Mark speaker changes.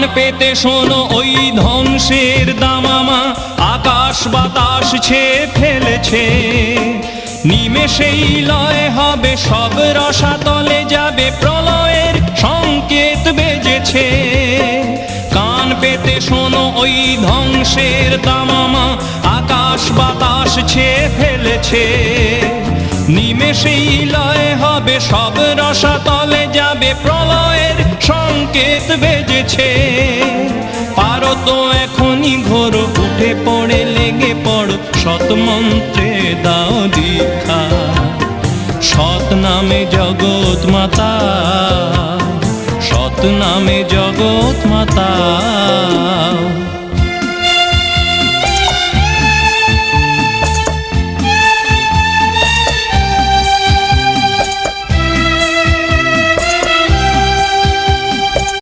Speaker 1: কান পেতে শোনো ওই ধ্বংসের দামামা আকাশ বাতাস ছেয়ে ফেলেছে। নিমেষেই লয় হবে সব রসাতলে যাবে প্রলয়ের সংকেত বেজেছে। কান পেতে শোনো ওই ধ্বংসের দামামা আকাশ বাতাস ছেয়ে ফেলেছে। নিমেষেই লয় হবে সব রসাতলে যাবে প্রলয়ের সংকেত বেজেছে। পারো তো এখনই ঘোর উঠে পড়ে লেগে পড়ো সৎ মন্ত্রে দাও দীক্ষা। সৎ নামে জগৎ মাতা, সৎ নামে জগৎ মাতা।